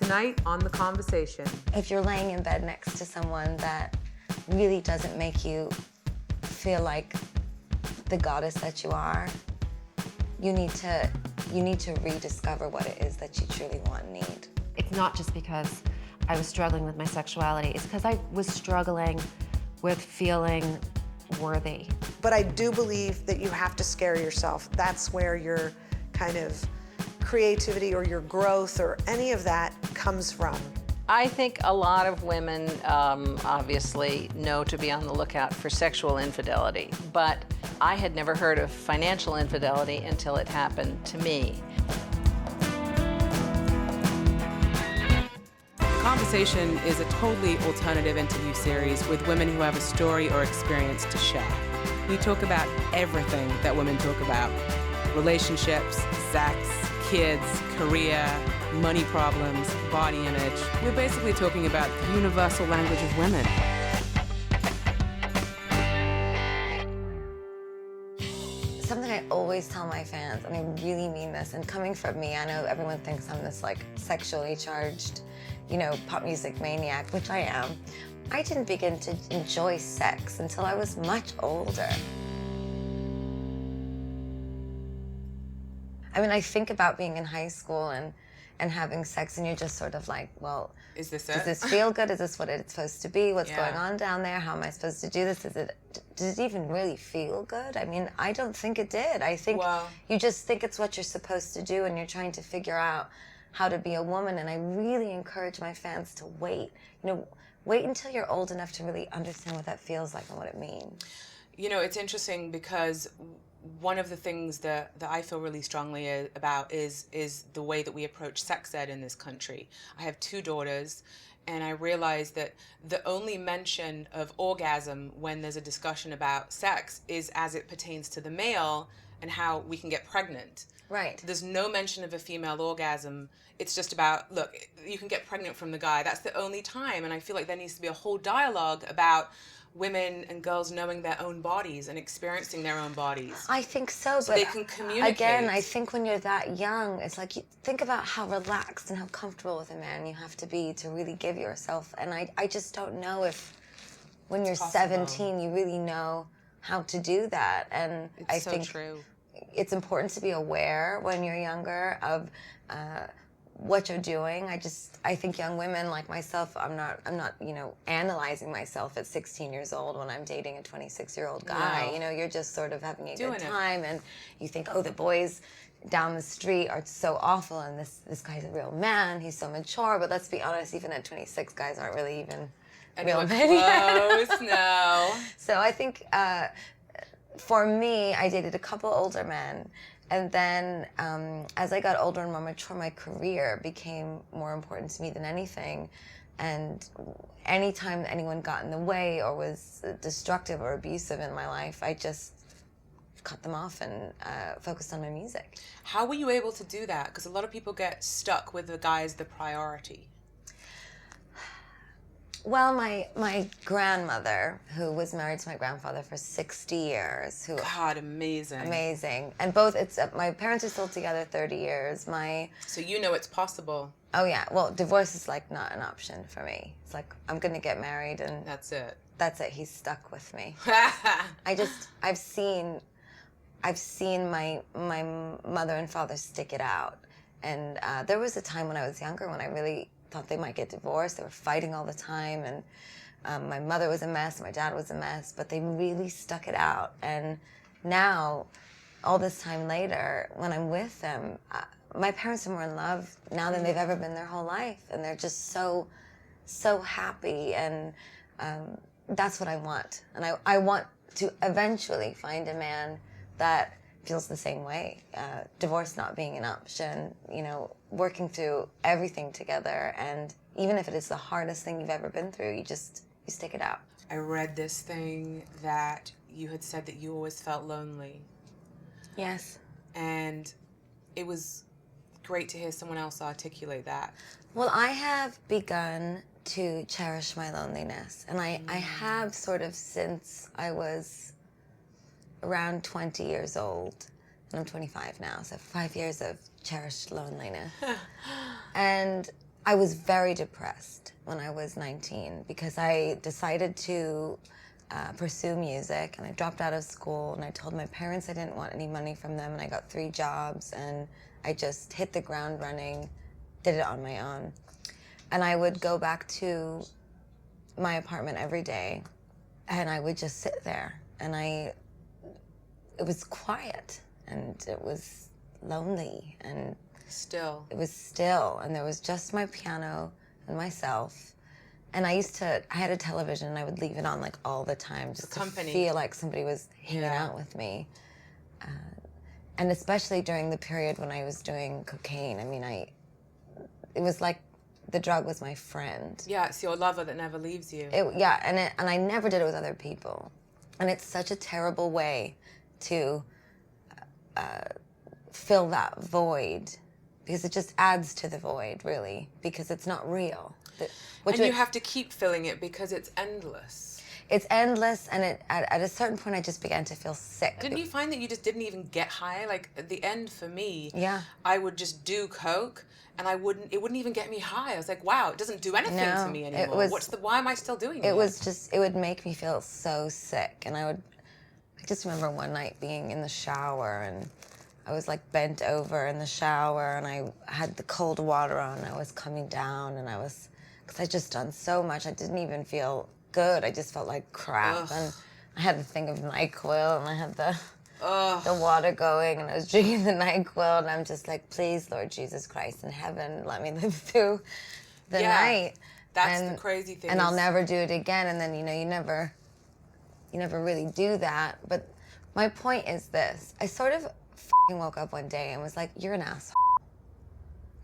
Tonight on The Conversation. If you're laying in bed next to someone that really doesn't make you feel like the goddess that you are, you need to rediscover what it is that you truly want and need. It's not just because I was struggling with my sexuality, it's because I was struggling with feeling worthy. But I do believe that you have to scare yourself. That's where your kind of creativity or your growth or any of that comes from. I think a lot of women obviously know to be on the lookout for sexual infidelity, but I had never heard of financial infidelity until it happened to me. The Conversation is a totally alternative interview series with women who have a story or experience to share. We talk about everything that women talk about: relationships, sex, kids, career, money problems, body image. We're basically talking about the universal language of women. Something I always tell my fans, and I really mean this, and coming from me, I know everyone thinks I'm this like sexually charged, pop music maniac, which I am. I didn't begin to enjoy sex until I was much older. I mean, I think about being in high school and having sex, and you're just sort of like, well, Is this it? does this feel good? Is this what it's supposed to be? What's Yeah. going on down there? How am I supposed to do this? Does it even really feel good? I mean, I don't think it did. I think you just think it's what you're supposed to do, and you're trying to figure out how to be a woman. And I really encourage my fans to wait. Wait until you're old enough to really understand what that feels like and what it means. It's interesting because one of the things that I feel really strongly about is the way that we approach sex ed in this country. I have 2 daughters, and I realize that the only mention of orgasm when there's a discussion about sex is as it pertains to the male and how we can get pregnant. Right. There's no mention of a female orgasm. It's just about, look, you can get pregnant from the guy. That's the only time. And I feel like there needs to be a whole dialogue about women and girls knowing their own bodies and experiencing their own bodies. I think so, So but they can communicate. again, I think when you're that young, it's like, think about how relaxed and how comfortable with a man you have to be to really give yourself. And I just don't know if when you're 17, you really know how to do that. And I think true. It's important to be aware when you're younger of what you're doing. I think young women like myself, I'm not analyzing myself at 16 years old when I'm dating a 26-year-old guy. No. You're just sort of having a Doing good it. time, and you think, oh, the boys down the street are so awful, and this guy's a real man, he's so mature. But let's be honest, even at 26, guys aren't really even real men yet. Close, no. So I think for me, I dated a couple older men. And then as I got older and more mature, my career became more important to me than anything. And anytime anyone got in the way or was destructive or abusive in my life, I just cut them off and focused on my music. How were you able to do that? Because a lot of people get stuck with the guy as the priority. Well, my grandmother, who was married to my grandfather for 60 years, God, amazing. Amazing. And my parents are still together 30 years. So it's possible. Oh yeah, well, divorce is like not an option for me. It's like, I'm gonna get married and That's it. that's it. He's stuck with me. I've seen my mother and father stick it out. And there was a time when I was younger when I really thought they might get divorced. They were fighting all the time, and my mother was a mess, my dad was a mess, but they really stuck it out. And now, all this time later, when I'm with them, my parents are more in love now than they've ever been their whole life, and they're just so happy, and that's what I want. And I want to eventually find a man that feels the same way. Divorce not being an option, working through everything together, and even if it is the hardest thing you've ever been through, you stick it out. I read this thing that you had said that you always felt lonely. Yes. And it was great to hear someone else articulate that. Well, I have begun to cherish my loneliness, and I have sort of since I was around 20 years old, and I'm 25 now, so 5 years of cherished loneliness. And I was very depressed when I was 19 because I decided to pursue music, and I dropped out of school, and I told my parents I didn't want any money from them, and I got 3 jobs, and I just hit the ground running, did it on my own. And I would go back to my apartment every day, and I would just sit there, and it was quiet, and it was lonely, and Still. it was still, and there was just my piano and myself. And I had a television, and I would leave it on like all the time just to feel like somebody was hanging out with me. And especially during the period when I was doing cocaine, I mean, it was like the drug was my friend. Yeah, it's your lover that never leaves you. And I never did it with other people. And it's such a terrible way to fill that void, because it just adds to the void, really, because it's not real. And you have to keep filling it because it's endless. It's endless, and at a certain point, I just began to feel sick. Didn't you find that you just didn't even get high? Like, at the end, for me, Yeah. I would just do coke, and it wouldn't even get me high. I was like, wow, it doesn't do anything to me anymore. Why am I still doing it? It would make me feel so sick, and I just remember one night being in the shower, and I was like bent over in the shower, and I had the cold water on, and I was coming down, and because I'd just done so much, I didn't even feel good. I just felt like crap. Ugh. And I had the thing of NyQuil, and I had the water going, and I was drinking the NyQuil, and I'm just like, please, Lord Jesus Christ in heaven, let me live through the night. That's the crazy thing. And I'll never do it again. And then, you never really do that. But my point is this. I sort of woke up one day and was like, you're an asshole.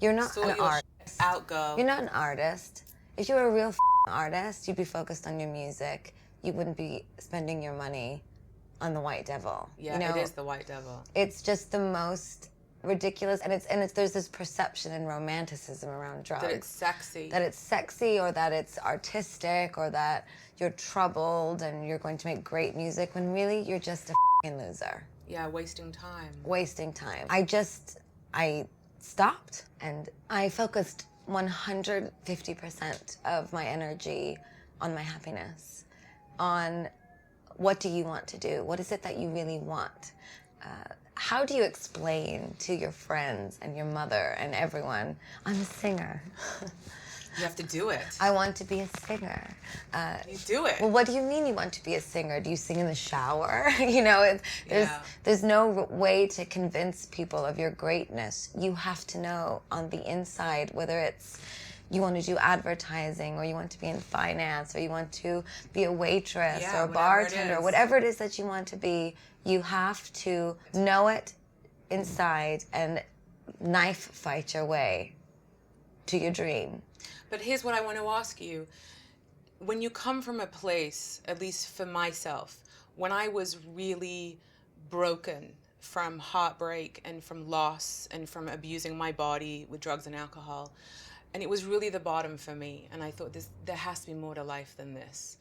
You're not an artist. Outgo. You're not an artist. If you were a real artist, you'd be focused on your music. You wouldn't be spending your money on the white devil. Yeah, it is the white devil. It's just the most ridiculous, and there's this perception and romanticism around drugs. That it's sexy. That it's sexy, or that it's artistic, or that you're troubled and you're going to make great music, when really you're just a loser. Yeah, wasting time. Wasting time. I stopped, and I focused 150% of my energy on my happiness, on what do you want to do? What is it that you really want? How do you explain to your friends and your mother and everyone, I'm a singer? You have to do it. I want to be a singer. You do it. Well, what do you mean you want to be a singer? Do you sing in the shower? There's no way to convince people of your greatness. You have to know on the inside, whether it's you want to do advertising, or you want to be in finance, or you want to be a waitress or a bartender, whatever it is that you want to be, you have to know it inside and knife fight your way to your dream. But here's what I want to ask you. When you come from a place, at least for myself, when I was really broken from heartbreak and from loss and from abusing my body with drugs and alcohol, and it was really the bottom for me, and I thought there has to be more to life than this.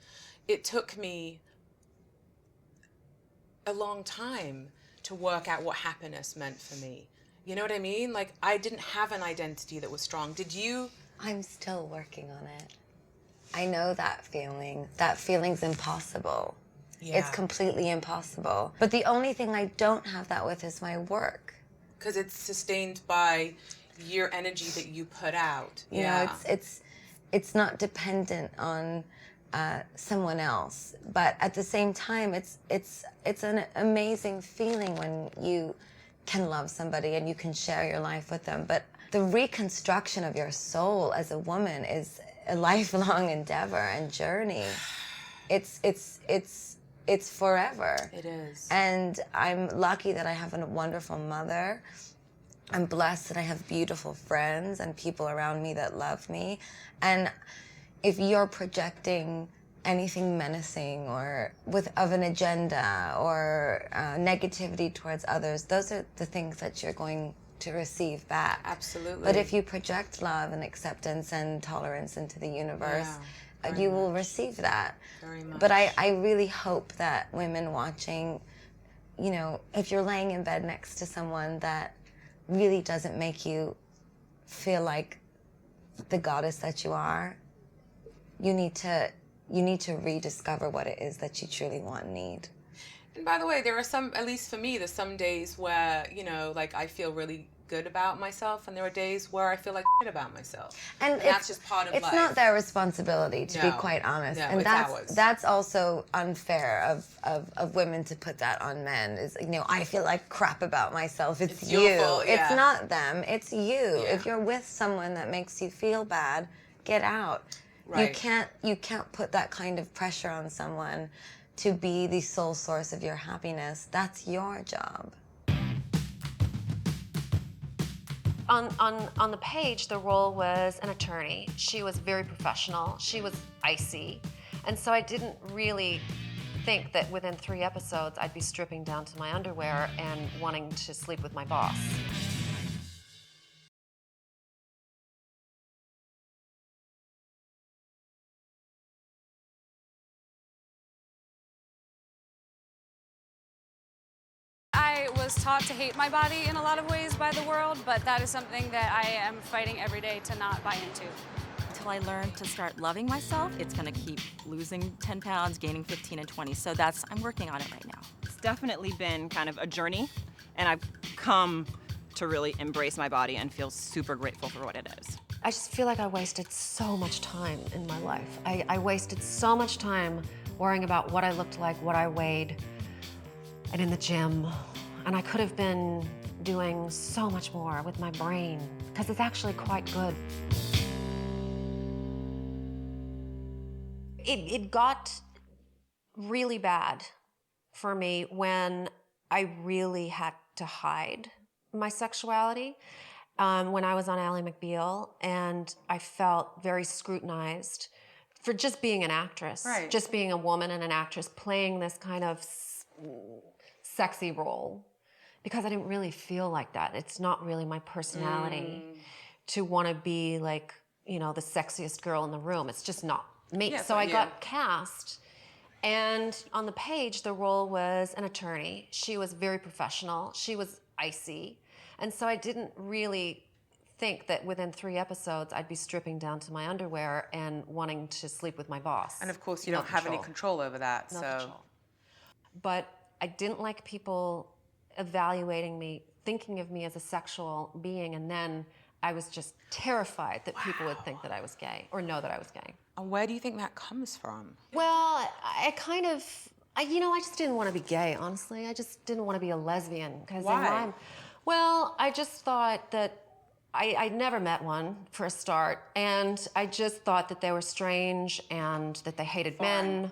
It took me a long time to work out what happiness meant for me. You know what I mean? Like, I didn't have an identity that was strong. Did you? I'm still working on it. I know that feeling. That feeling's impossible. Yeah. It's completely impossible. But the only thing I don't have that with is my work. Because it's sustained by your energy that you put out. You know, it's not dependent on someone else. But at the same time, it's an amazing feeling when you can love somebody and you can share your life with them. But the reconstruction of your soul as a woman is a lifelong endeavor and journey. It's forever. It is. And I'm lucky that I have a wonderful mother. I'm blessed that I have beautiful friends and people around me that love me. And if you're projecting anything menacing or of an agenda or negativity towards others, those are the things that you're going to receive back. Absolutely. But if you project love and acceptance and tolerance into the universe, you will receive that. Very much. But I really hope that women watching, you know, if you're laying in bed next to someone that really doesn't make you feel like the goddess that you are, you need to rediscover what it is that you truly want and need. And by the way, there are some, at least for me, there's some days where, you know, like I feel really good about myself, and there are days where I feel like shit about myself. And that's just part of life. It's not their responsibility, to be quite honest. No, and it's ours. That's also unfair of women to put that on men. Is, you know, I feel like crap about myself. It's you. Your fault, It's not them. It's you. Yeah. If you're with someone that makes you feel bad, get out. Right. You can't put that kind of pressure on someone to be the sole source of your happiness. That's your job. On the page, the role was an attorney. She was very professional. She was icy. And so I didn't really think that within 3 episodes I'd be stripping down to my underwear and wanting to sleep with my boss. I was taught to hate my body in a lot of ways by the world, but that is something that I am fighting every day to not buy into. Until I learn to start loving myself, it's gonna keep losing 10 pounds, gaining 15 and 20. So I'm working on it right now. It's definitely been kind of a journey, and I've come to really embrace my body and feel super grateful for what it is. I just feel like I wasted so much time in my life. I wasted so much time worrying about what I looked like, what I weighed, and in the gym. And I could have been doing so much more with my brain, because it's actually quite good. It got really bad for me when I really had to hide my sexuality. When I was on Ally McBeal, and I felt very scrutinized for just being an actress, Right. just being a woman and an actress playing this kind of sexy role, because I didn't really feel like that. It's not really my personality to want to be like, you know, the sexiest girl in the room. It's just not me. Yeah, so I got cast, and on the page, the role was an attorney. She was very professional. She was icy. And so I didn't really think that within 3 episodes I'd be stripping down to my underwear and wanting to sleep with my boss. And of course, you No don't have any control. control over that. No so control. But I didn't like people evaluating me, thinking of me as a sexual being, and then I was just terrified that people would think that I was gay or know that I was gay. And where do you think that comes from? Well, I just didn't want to be gay, honestly. I just didn't want to be a lesbian. Why? Well, I just thought that I'd never met one, for a start, and I just thought that they were strange and that they hated men,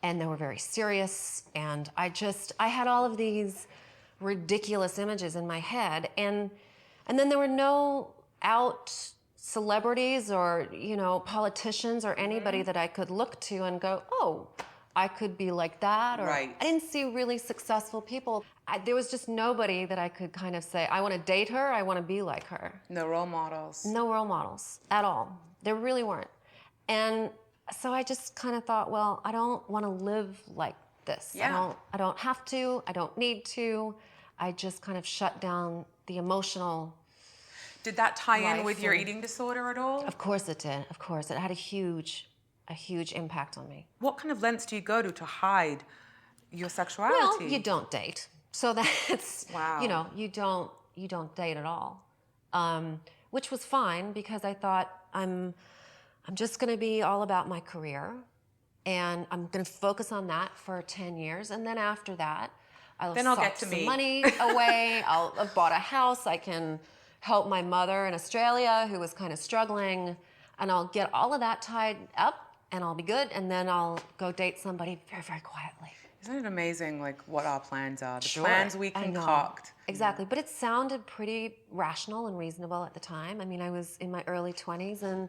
and they were very serious, and I had all of these ridiculous images in my head, and then there were no out celebrities or, you know, politicians or anybody that I could look to and go, oh, I could be like that, or Right. I didn't see really successful people. There was just nobody that I could kind of say, I want to date her, I want to be like her. No role models. No role models at all. There really weren't. And so I just kind of thought, well, I don't want to live like this. Yeah. I don't have to, I don't need to. I just kind of shut down the emotional. Did that tie in Life with your and- eating disorder at all? Of course it did, of course. It had a huge impact on me. What kind of lengths do you go to hide your sexuality? Well, you don't date. So that's, Wow. you know, you don't date at all. Which was fine, because I thought I'm just gonna be all about my career, and I'm gonna focus on that for 10 years, and then after that, I'll get sock to some me. money away, I've bought a house, I can help my mother in Australia who was kind of struggling, and I'll get all of that tied up, and I'll be good, and then I'll go date somebody very, very quietly. Isn't it amazing, like, what our plans are? The Sure, plans we I know. concoct. Exactly, but it sounded pretty rational and reasonable at the time. I mean, I was in my early 20s, and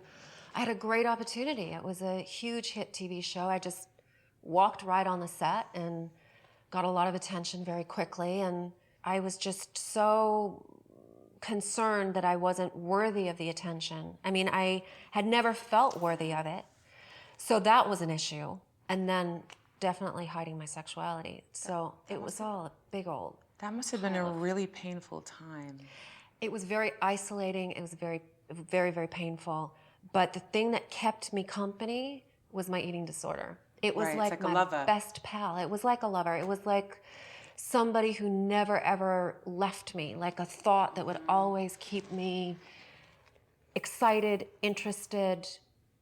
I had a great opportunity. It was a huge hit TV show. I just walked right on the set and got a lot of attention very quickly, and I was just so concerned that I wasn't worthy of the attention. I mean, I had never felt worthy of it. So that was an issue. And then definitely hiding my sexuality. So it was all a big old. That must have been a really painful time. It was very isolating. It was very very, very painful. But the thing that kept me company was my eating disorder. It was Right, it's like like a my lover. best pal. It was like a lover. It was like somebody who never ever left me, like a thought that would always keep me excited, interested,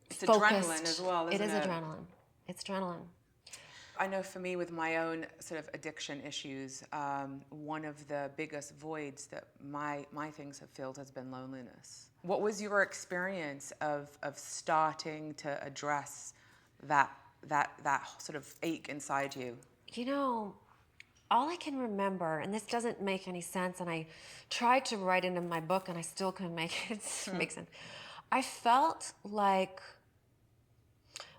It's focused. adrenaline as well, isn't it? It is adrenaline. It's adrenaline. I know for me, with my own sort of addiction issues, one of the biggest voids that my things have filled has been loneliness. What was your experience of starting to address that sort of ache inside you? You know, all I can remember, and this doesn't make any sense, and I tried to write it in my book and I still couldn't make it make sense. I felt like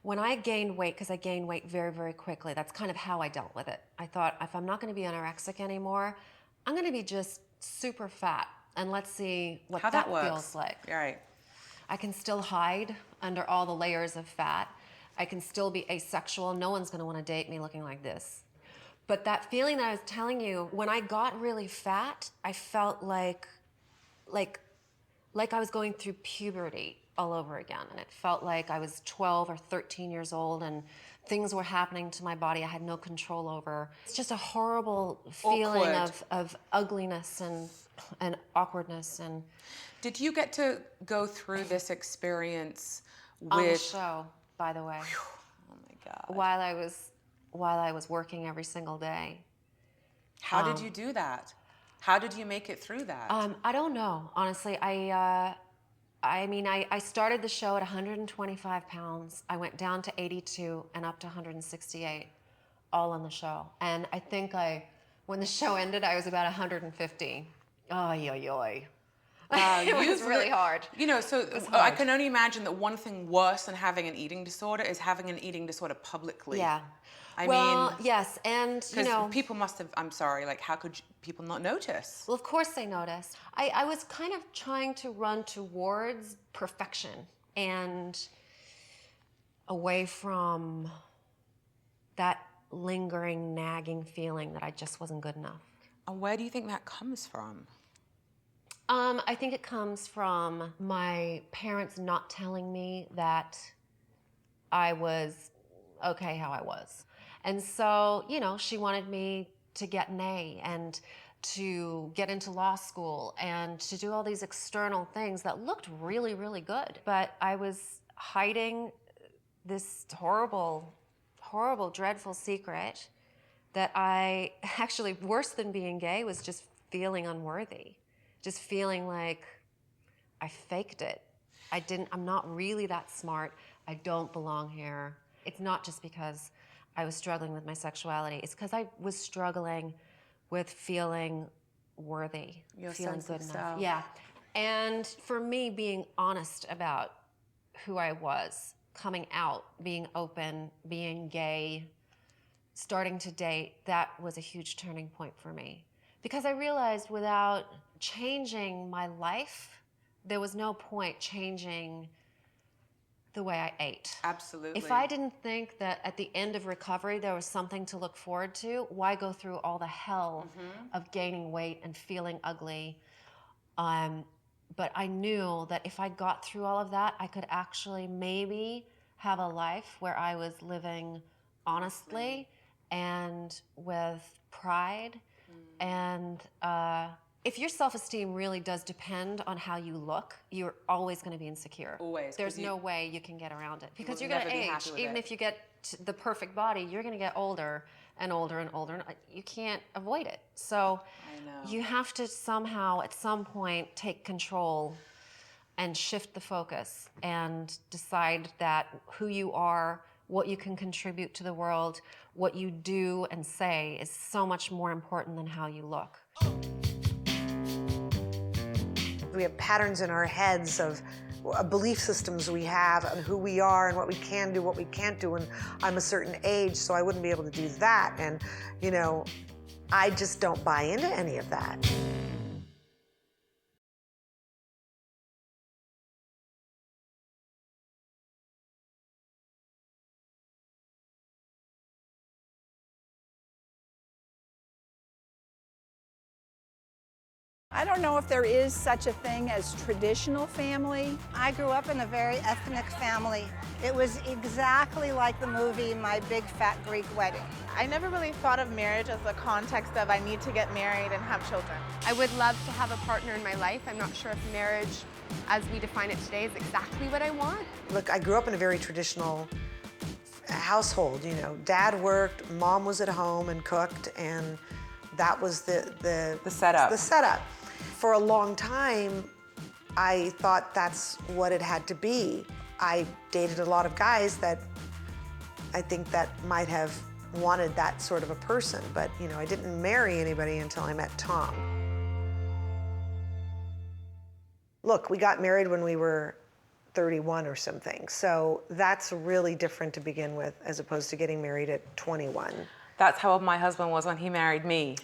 when I gained weight, because I gained weight very, very quickly, that's kind of how I dealt with it. I thought, if I'm not going to be anorexic anymore, I'm going to be just super fat, and let's see what How that works. feels like. Right. I can still hide under all the layers of fat. I can still be asexual. No one's going to want to date me looking like this. But that feeling that I was telling you, when I got really fat, I felt like I was going through puberty all over again. And it felt like I was 12 or 13 years old and things were happening to my body I had no control over. It's just a horrible feeling of ugliness and awkwardness. And Did you get to go through this experience with... on the show, by the way. Oh my God. While I was working every single day. How did you do that? How did you make it through that? I don't know, honestly. I started the show at 125 pounds. I went down to 82 and up to 168, all on the show. And I think when the show ended, I was about 150. Oy, oy, oy. It was really hard. You know, so I can only imagine that one thing worse than having an eating disorder is having an eating disorder publicly. Yeah. I well, mean, yes, and you know, people must have. I'm sorry. Like, how could people not notice? Well, of course they noticed. I was kind of trying to run towards perfection and away from that lingering, nagging feeling that I just wasn't good enough. And where do you think that comes from? I think it comes from my parents not telling me that I was okay how I was. And so, you know, she wanted me to get an A and to get into law school and to do all these external things that looked really, really good. But I was hiding this horrible, horrible, dreadful secret that I actually, worse than being gay, was just feeling unworthy. Just feeling like I faked it. I'm not really that smart. I don't belong here. It's not just because I was struggling with my sexuality. It's because I was struggling with feeling worthy, Your feeling sense good of enough. self. Yeah. And for me, being honest about who I was, coming out, being open, being gay, starting to date, that was a huge turning point for me. Because I realized without changing my life, there was no point changing the way I ate. Absolutely. If I didn't think that at the end of recovery there was something to look forward to, why go through all the hell of gaining weight and feeling ugly? But I knew that if I got through all of that, I could actually maybe have a life where I was living honestly and with pride. And if your self-esteem really does depend on how you look, you're always going to be insecure. Always. There's no way you can get around it because will you're going to never be age. happy with Even it. if you get the perfect body, you're going to get older and older and older. And you can't avoid it. So I know. you have to somehow, at some point, take control and shift the focus and decide that who you are, what you can contribute to the world, what you do and say is so much more important than how you look. We have patterns in our heads of belief systems we have and who we are and what we can do, what we can't do. And I'm a certain age, so I wouldn't be able to do that. And, you know, I just don't buy into any of that. I don't know if there is such a thing as traditional family. I grew up in a very ethnic family. It was exactly like the movie My Big Fat Greek Wedding. I never really thought of marriage as the context of I need to get married and have children. I would love to have a partner in my life. I'm not sure if marriage, as we define it today, is exactly what I want. Look, I grew up in a very traditional household. You know, Dad worked, Mom was at home and cooked, and that was the setup. The setup. For a long time, I thought that's what it had to be. I dated a lot of guys that I think that might have wanted that sort of a person, but you know, I didn't marry anybody until I met Tom. Look, we got married when we were 31 or something, so that's really different to begin with as opposed to getting married at 21. That's how old my husband was when he married me.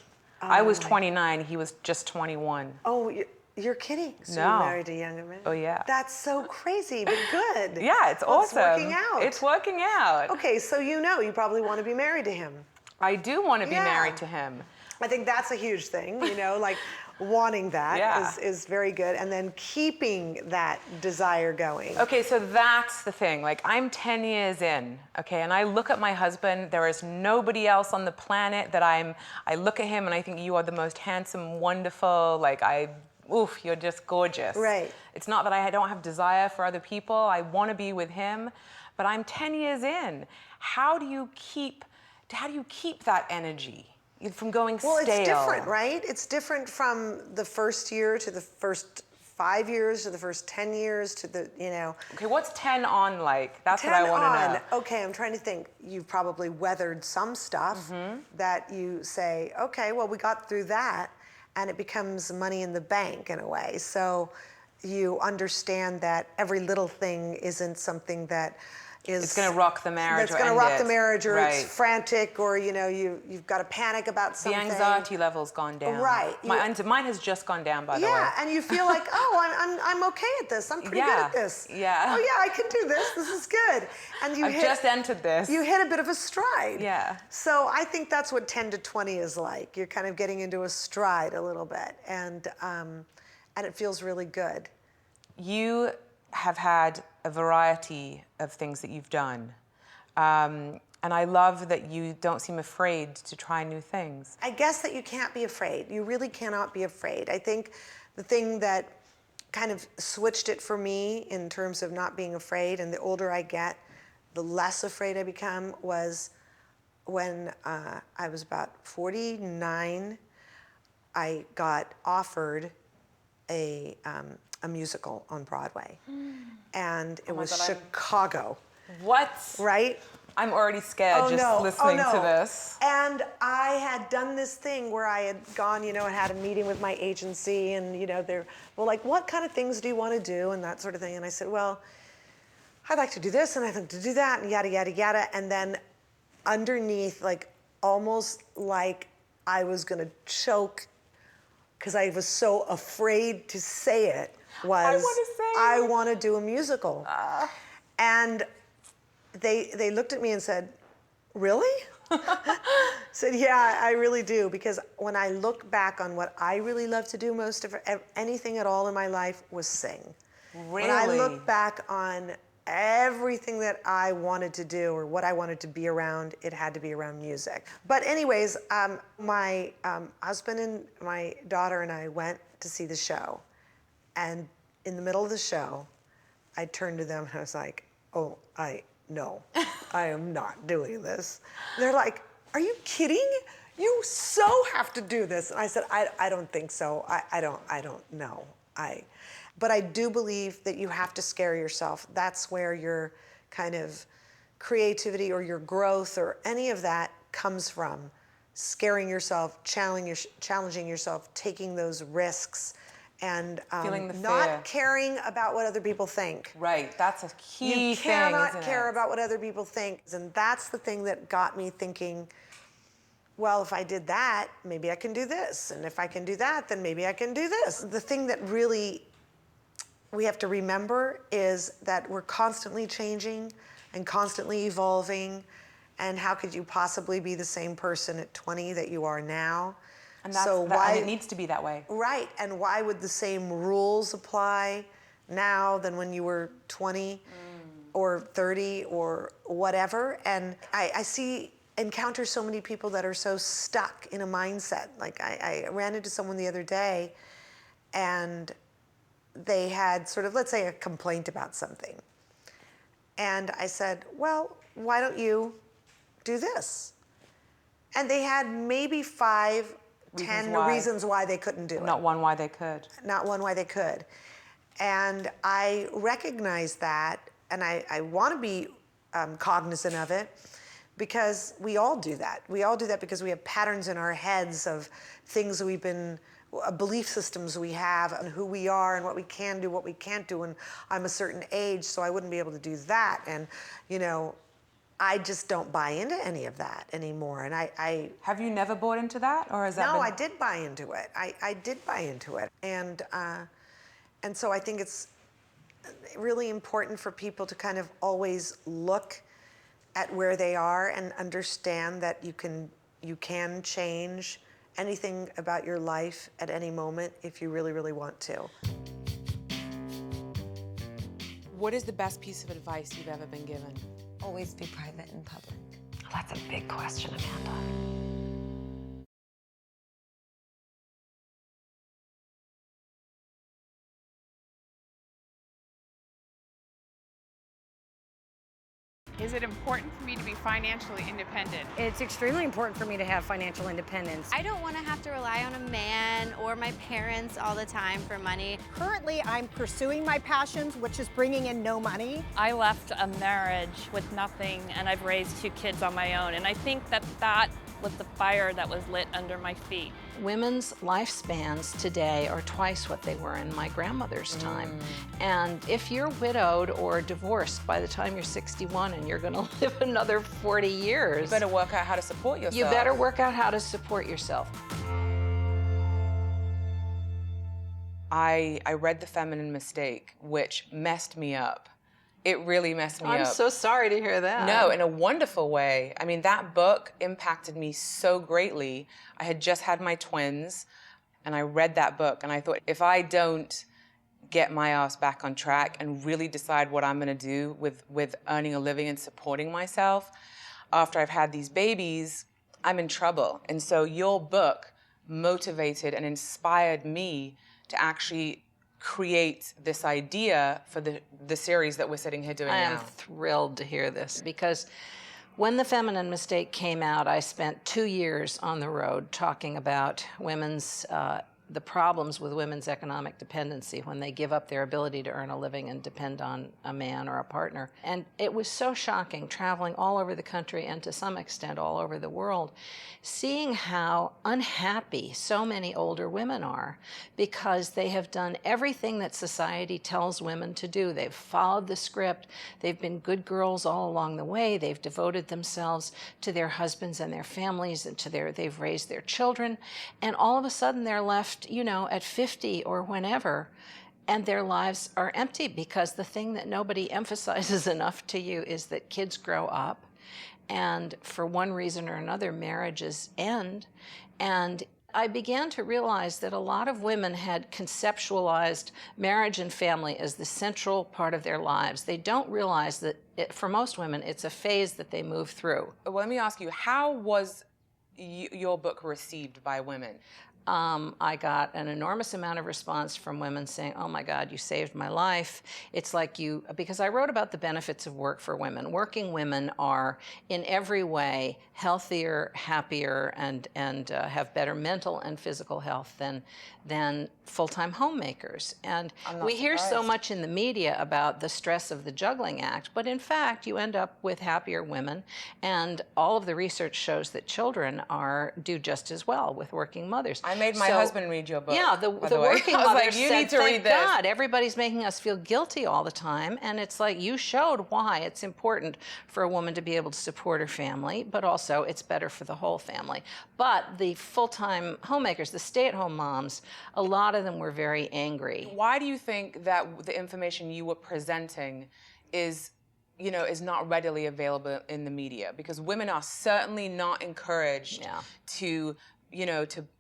I was 29, he was just 21. Oh, you're kidding. So No. you married a younger man? Oh, yeah. That's so crazy, but good. Yeah, it's awesome. It's working out. It's working out. Okay, so you probably want to be married to him. I do want to be married to him. I think that's a huge thing, you know, like wanting that is very good, and then keeping that desire going. Okay, so that's the thing. Like, I'm 10 years in, okay, and I look at my husband. There is nobody else on the planet that I look at him and I think you are the most handsome, wonderful, like you're just gorgeous. Right. It's not that I don't have desire for other people. I want to be with him, but I'm 10 years in. How do you keep that energy from going stale? Well, it's different, right? It's different from the first year to the first 5 years to the first 10 years to the, you know. Okay, what's 10 on like? That's what I want to know. Okay, I'm trying to think. You've probably weathered some stuff that you say, okay, well, we got through that, and it becomes money in the bank in a way. So you understand that every little thing isn't something that is... It's going to rock the marriage It's going to rock the marriage, or it's frantic, or, you know, you've got to panic about something. The anxiety level's gone down. Right. Mine has just gone down, by the way. Yeah, and you feel like, oh, I'm okay at this. I'm pretty good at this. Yeah. Oh, yeah, I can do this. This is good. And I've just entered this. You hit a bit of a stride. Yeah. So I think that's what 10 to 20 is like. You're kind of getting into a stride a little bit, and it feels really good. You have had a variety of things that you've done. And I love that you don't seem afraid to try new things. I guess that you can't be afraid. You really cannot be afraid. I think the thing that kind of switched it for me in terms of not being afraid, and the older I get, the less afraid I become, was when I was about 49, I got offered a musical on Broadway. And it was Chicago. What? Right? I'm already scared listening to this. And I had done this thing where I had gone, and had a meeting with my agency, and, they're, well, like, what kind of things do you want to do, and that sort of thing. And I said, well, I'd like to do this, and I'd like to do that, and yada, yada, yada. And then underneath, like, almost like I was going to choke because I was so afraid to say it, was I want to do a musical. And they looked at me and said, really? Said, yeah, I really do. Because when I look back on what I really love to do most of anything at all in my life was sing. Really? When I look back on everything that I wanted to do or what I wanted to be around, it had to be around music. But anyways, my husband and my daughter and I went to see the show. And in the middle of the show, I turned to them and I was like, oh, no, I am not doing this. They're like, are you kidding? You so have to do this. And I said, I don't think so. I don't know. But I do believe that you have to scare yourself. That's where your kind of creativity or your growth or any of that comes from. Scaring yourself, challenging yourself, taking those risks, and not caring about what other people think. Right, that's a key thing, You cannot care about what other people think. And that's the thing that got me thinking, well, if I did that, maybe I can do this. And if I can do that, then maybe I can do this. The thing that really we have to remember is that we're constantly changing and constantly evolving. And how could you possibly be the same person at 20 that you are now? And that's, so and it needs to be that way. Right, and why would the same rules apply now than when you were 20 or 30 or whatever? And I encounter so many people that are so stuck in a mindset. Like I ran into someone the other day and they had sort of, let's say, a complaint about something. And I said, well, why don't you do this? And they had maybe 5, 10 reasons why they couldn't do it. Not one why they could. Not one why they could. And I recognize that, and I want to be cognizant of it, because we all do that. We all do that because we have patterns in our heads of things we've been, belief systems we have, and who we are and what we can do, what we can't do. And I'm a certain age, so I wouldn't be able to do that. And, you know, I just don't buy into any of that anymore. And I have you never bought into that, or is that? No, I did buy into it. I did buy into it, and so I think it's really important for people to kind of always look at where they are and understand that you can change anything about your life at any moment if you really, really want to. What is the best piece of advice you've ever been given? Always be private in public. That's a big question, Amanda. Is it important for me to be financially independent? It's extremely important for me to have financial independence. I don't want to have to rely on a man or my parents all the time for money. Currently, I'm pursuing my passions, which is bringing in no money. I left a marriage with nothing, and I've raised 2 kids on my own, and I think that that was the fire that was lit under my feet. Women's lifespans today are twice what they were in my grandmother's time. And if you're widowed or divorced by the time you're 61 and you're going to live another 40 years, You better work out how to support yourself. You better work out how to support yourself. I read The Feminine Mistake, which messed me up. It really messed me up. I'm so sorry to hear that. No, in a wonderful way. I mean, that book impacted me so greatly. I had just had my twins, and I read that book, and I thought, if I don't get my ass back on track and really decide what I'm going to do with earning a living and supporting myself after I've had these babies, I'm in trouble. And so your book motivated and inspired me to actually create this idea for the series that we're sitting here doing now. I am thrilled to hear this, because when The Feminine Mistake came out, I spent 2 years on the road talking about women's the problems with women's economic dependency when they give up their ability to earn a living and depend on a man or a partner. And it was so shocking, traveling all over the country and to some extent all over the world, seeing how unhappy so many older women are because they have done everything that society tells women to do. They've followed the script. They've been good girls all along the way. They've devoted themselves to their husbands and their families and they've raised their children. And all of a sudden they're left, you know, at 50 or whenever, and their lives are empty because the thing that nobody emphasizes enough to you is that kids grow up, and for one reason or another, marriages end. And I began to realize that a lot of women had conceptualized marriage and family as the central part of their lives. They don't realize that for most women, it's a phase that they move through. Well, let me ask you, how was your book received by women? I got an enormous amount of response from women saying, oh my God, you saved my life. It's like because I wrote about the benefits of work for women. Working women are in every way healthier, happier, and have better mental and physical health than full-time homemakers. And we hear so much in the media about the stress of the juggling act, but in fact, you end up with happier women, and all of the research shows that children do just as well with working mothers. I made my husband read your book. Yeah, the working mothers mothers said, you said, need to read this. thank God, everybody's making us feel guilty all the time, and it's like, you showed why it's important for a woman to be able to support her family, but also it's better for the whole family. But the full-time homemakers, the stay-at-home moms, a lot of them were very angry. Why do you think that the information you were presenting is not readily available in the media? Because women are certainly not encouraged to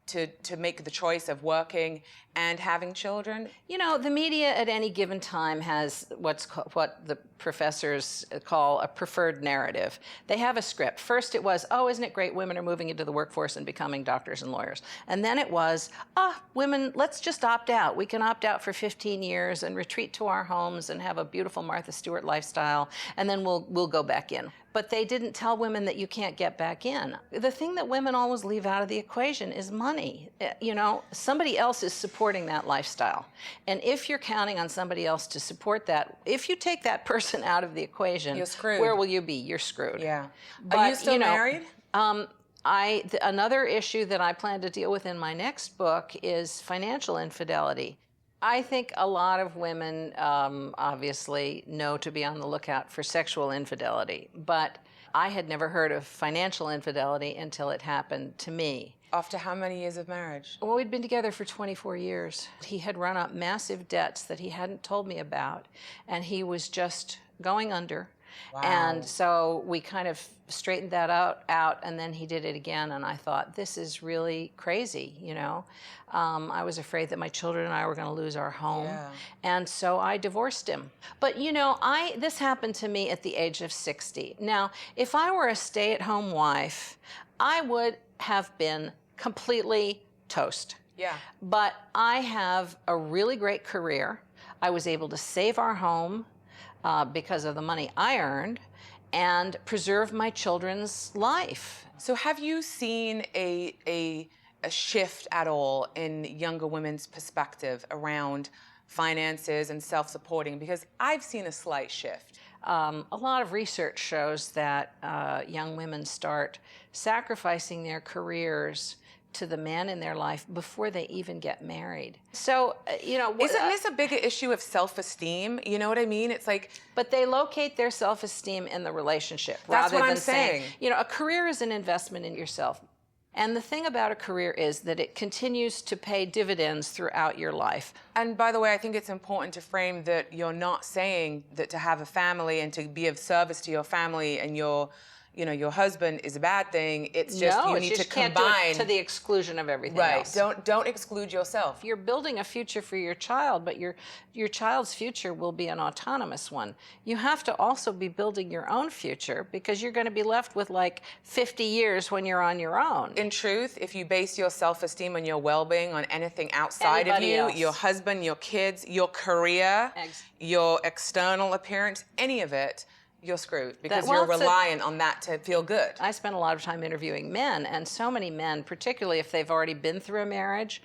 to make the choice of working and having children? You know, the media at any given time has what the professors call a preferred narrative. They have a script. First it was, oh, isn't it great women are moving into the workforce and becoming doctors and lawyers. And then it was, women, let's just opt out. We can opt out for 15 years and retreat to our homes and have a beautiful Martha Stewart lifestyle, and then we'll go back in. But they didn't tell women that you can't get back in. The thing that women always leave out of the equation is money. You know, somebody else is supporting that lifestyle. And if you're counting on somebody else to support that, if you take that person out of the equation, you're screwed. Where will you be? You're screwed. Yeah. But, are you still married? Another issue that I plan to deal with in my next book is financial infidelity. I think a lot of women obviously know to be on the lookout for sexual infidelity, but I had never heard of financial infidelity until it happened to me. After how many years of marriage? Well, we'd been together for 24 years. He had run up massive debts that he hadn't told me about, and he was just going under. Wow. And so we kind of straightened that out, and then he did it again, and I thought, this is really crazy, you know. I was afraid that my children and I were going to lose our home, and so I divorced him. But, you know, this happened to me at the age of 60. Now, if I were a stay-at-home wife, I would have been completely toast. Yeah. But I have a really great career. I was able to save our home because of the money I earned and preserve my children's life. So have you seen a shift at all in younger women's perspective around finances and self-supporting? Because I've seen a slight shift. A lot of research shows that young women start sacrificing their careers to the man in their life before they even get married. So, you know... Isn't this a bigger issue of self-esteem? You know what I mean? It's like... But they locate their self-esteem in the relationship. That's rather what than I'm saying. You know, a career is an investment in yourself. And the thing about a career is that it continues to pay dividends throughout your life. And by the way, I think it's important to frame that you're not saying that to have a family and to be of service to your family and your husband is a bad thing. It's just you need to combine. Can't do it to the exclusion of everything else. Right. Don't exclude yourself. You're building a future for your child, but your child's future will be an autonomous one. You have to also be building your own future because you're going to be left with like 50 years when you're on your own. In truth, if you base your self-esteem and your well-being on anything outside of you, your husband, your kids, your career, your external appearance, any of it, you're screwed because you're reliant on that to feel good. I spent a lot of time interviewing men, and so many men, particularly if they've already been through a marriage,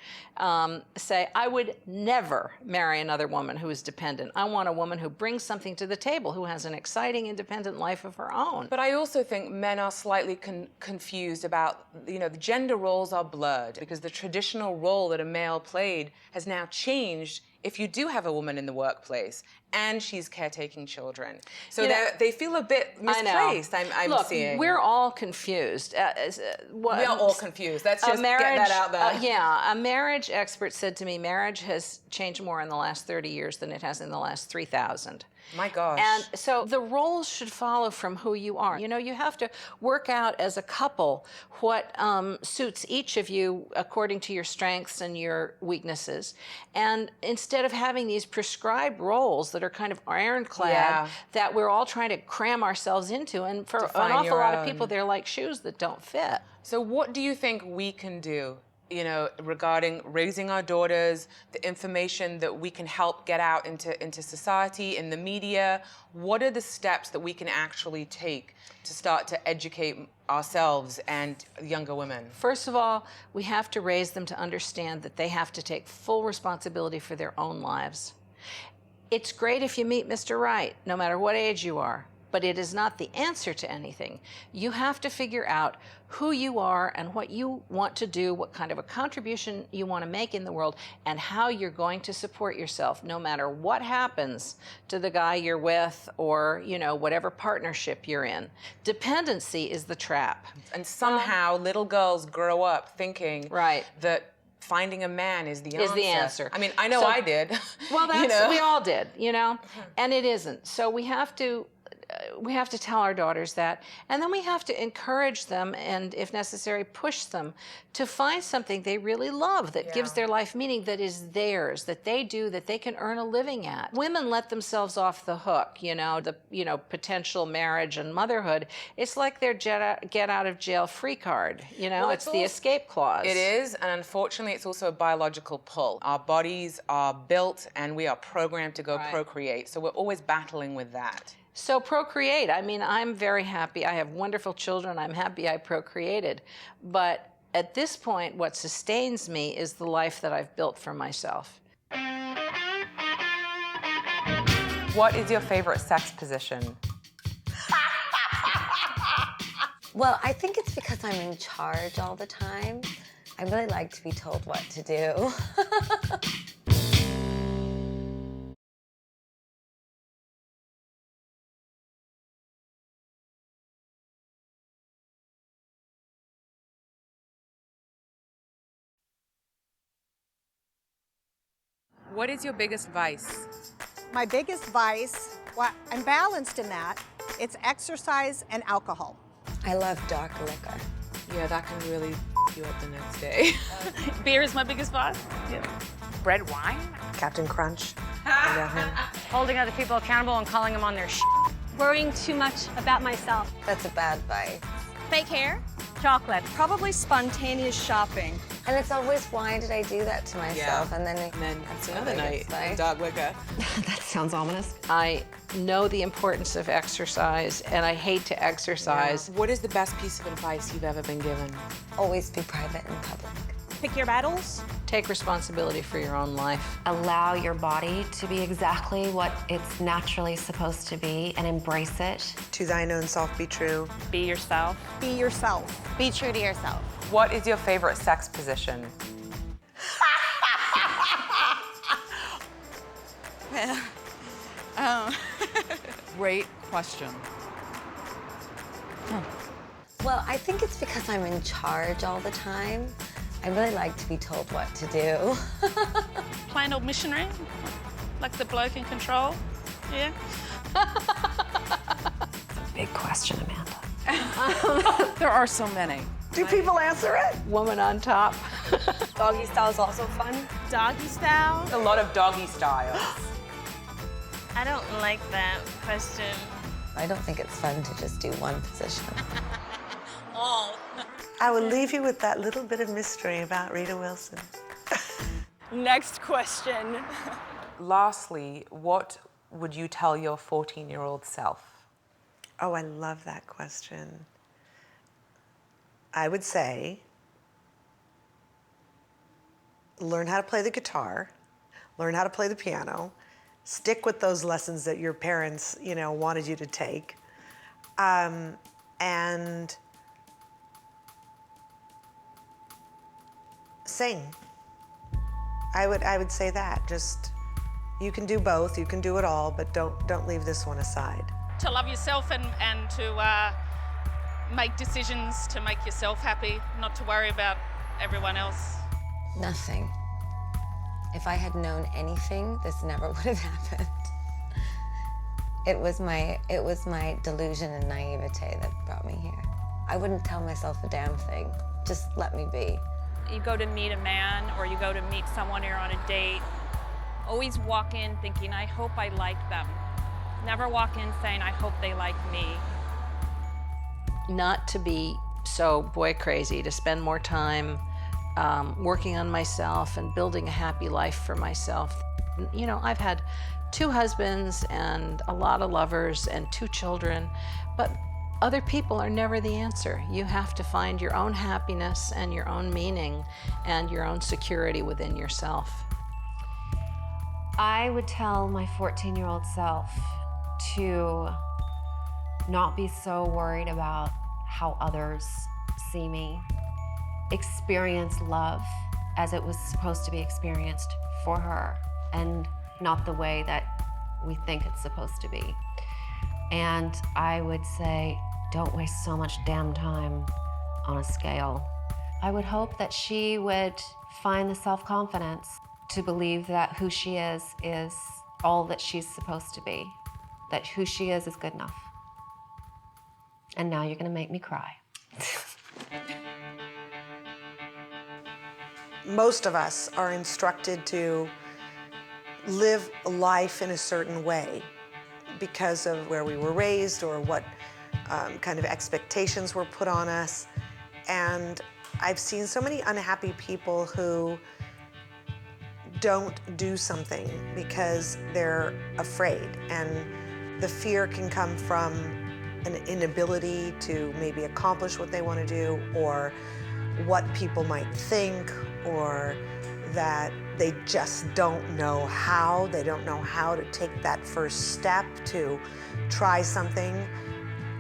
say, I would never marry another woman who is dependent. I want a woman who brings something to the table, who has an exciting, independent life of her own. But I also think men are slightly confused about, you know, the gender roles are blurred because the traditional role that a male played has now changed if you do have a woman in the workplace and she's caretaking children. So they feel a bit misplaced, I'm seeing. Look, we're all confused. We are all confused. Let's just get that out there. A marriage expert said to me, marriage has changed more in the last 30 years than it has in the last 3,000. My gosh. And so the roles should follow from who you are. You know, you have to work out as a couple what suits each of you according to your strengths and your weaknesses. And instead of having these prescribed roles that are kind of ironclad that we're all trying to cram ourselves into, and for an awful lot of people, they're like shoes that don't fit. So what do you think we can do, you know, regarding raising our daughters, the information that we can help get out into society, in the media? What are the steps that we can actually take to start to educate ourselves and younger women? First of all, we have to raise them to understand that they have to take full responsibility for their own lives. It's great if you meet Mr. Right, no matter what age you are, but it is not the answer to anything. You have to figure out who you are and what you want to do, what kind of a contribution you want to make in the world, and how you're going to support yourself, no matter what happens to the guy you're with or, you know, whatever partnership you're in. Dependency is the trap. And somehow little girls grow up thinking that finding a man is the answer. I mean, I know I did. Well, we all did, you know, and it isn't. So we have to we have to tell our daughters that, and then we have to encourage them and, if necessary, push them to find something they really love that gives their life meaning, that is theirs, that they do, that they can earn a living at. Women let themselves off the hook, the potential marriage and motherhood. It's like their get out of jail free card. Well, it's the escape clause. It is, and unfortunately, it's also a biological pull. Our bodies are built, and we are programmed to go procreate. So we're always battling with that. So procreate. I mean, I'm very happy. I have wonderful children. I'm happy I procreated. But at this point, what sustains me is the life that I've built for myself. What is your favorite sex position? Well, I think it's because I'm in charge all the time. I really like to be told what to do. What is your biggest vice? My biggest vice, well, I'm balanced in that. It's exercise and alcohol. I love dark liquor. Yeah, that can really you up the next day. Beer is my biggest vice. Yeah. Red wine? Captain Crunch. I know him. Holding other people accountable and calling them on their Worrying too much about myself. That's a bad vice. Fake hair? Chocolate. Probably spontaneous shopping. And it's always, why did I do that to myself? Yeah. And then it's another night. Dark liquor. That sounds ominous. I know the importance of exercise, and I hate to exercise. What is the best piece of advice you've ever been given? Always be private in public. Pick your battles. Take responsibility for your own life. Allow your body to be exactly what it's naturally supposed to be and embrace it. To thine own self be true. Be yourself. Be yourself. Be true to yourself. What is your favorite sex position? Great question. Well, I think it's because I'm in charge all the time. I really like to be told what to do. Plain old missionary, like the bloke in Control. Yeah. Big question, Amanda. There are so many. Do people answer it? Woman on top. Doggy style is also fun. Doggy style? A lot of doggy styles. I don't like that question. I don't think it's fun to just do one position. I will leave you with that little bit of mystery about Rita Wilson. Next question. Lastly, what would you tell your 14-year-old self? Oh, I love that question. I would say, learn how to play the guitar, learn how to play the piano, stick with those lessons that your parents, wanted you to take, and sing. I would say that. Just, you can do both, you can do it all, but don't leave this one aside. To love yourself and to make decisions to make yourself happy, not to worry about everyone else. Nothing. If I had known anything, this never would have happened. It was my delusion and naivete that brought me here. I wouldn't tell myself a damn thing. Just let me be. You go to meet a man or you go to meet someone, you're on a date, always walk in thinking, I hope I like them. Never walk in saying, I hope they like me. Not to be so boy crazy, to spend more time working on myself and building a happy life for myself. I've had 2 husbands and a lot of lovers and 2 children, but other people are never the answer. You have to find your own happiness and your own meaning and your own security within yourself. I would tell my 14-year-old self to not be so worried about how others see me. Experience love as it was supposed to be experienced for her, and not the way that we think it's supposed to be. And I would say, don't waste so much damn time on a scale. I would hope that she would find the self-confidence to believe that who she is all that she's supposed to be, that who she is good enough. And now you're gonna make me cry. Most of us are instructed to live life in a certain way because of where we were raised or what kind of expectations were put on us. And I've seen so many unhappy people who don't do something because they're afraid. And the fear can come from an inability to maybe accomplish what they want to do, or what people might think, or that they just don't know how. They don't know how to take that first step to try something.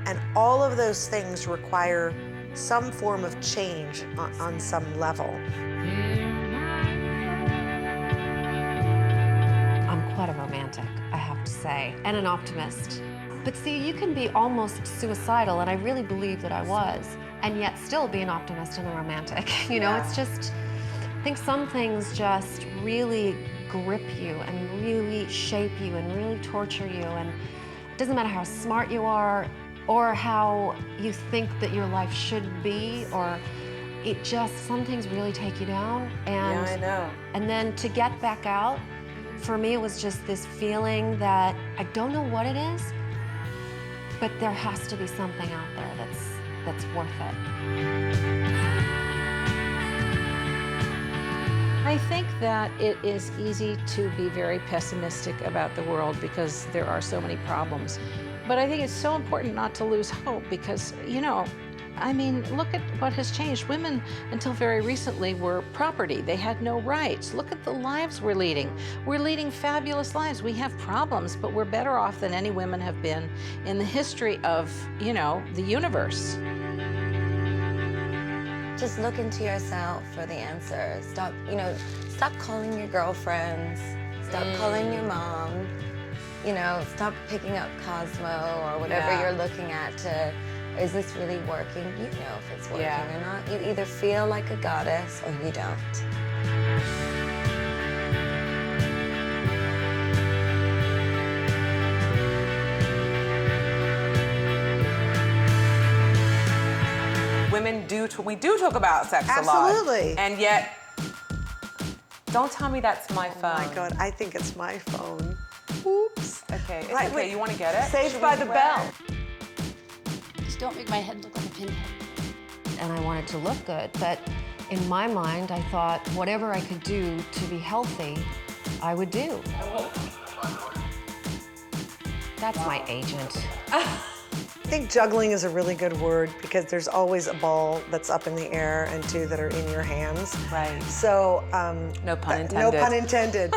And all of those things require some form of change on some level. I'm quite a romantic, I have to say, and an optimist. But see, you can be almost suicidal, and I really believe that I was, and yet still be an optimist and a romantic. You know, it's just, I think some things just really grip you and really shape you and really torture you, and it doesn't matter how smart you are or how you think that your life should be, or it just, some things really take you down. And, yeah, I know. And then to get back out, for me, it was just this feeling that I don't know what it is, but there has to be something out there that's worth it. I think that it is easy to be very pessimistic about the world because there are so many problems. But I think it's so important not to lose hope because, you know, I mean, look at what has changed. Women, until very recently, were property. They had no rights. Look at the lives we're leading. We're leading fabulous lives. We have problems, but we're better off than any women have been in the history of, you know, the universe. Just look into yourself for the answers. Stop, you know, stop calling your girlfriends. Stop calling your mom. You know, stop picking up Cosmo or whatever you're looking at to, is this really working? You know if it's working or not. You either feel like a goddess or you don't. Women we do talk about sex a lot. Absolutely. And yet, don't tell me that's my phone. Oh my God, I think it's my phone. Oops. Okay, it's okay, you want to get it? Saved by the bell. Just don't make my head look like a pinhead. And I wanted to look good, but in my mind, I thought whatever I could do to be healthy, I would do. That's my agent. I think juggling is a really good word because there's always a ball that's up in the air and two that are in your hands. Right. So, no pun intended. No pun intended.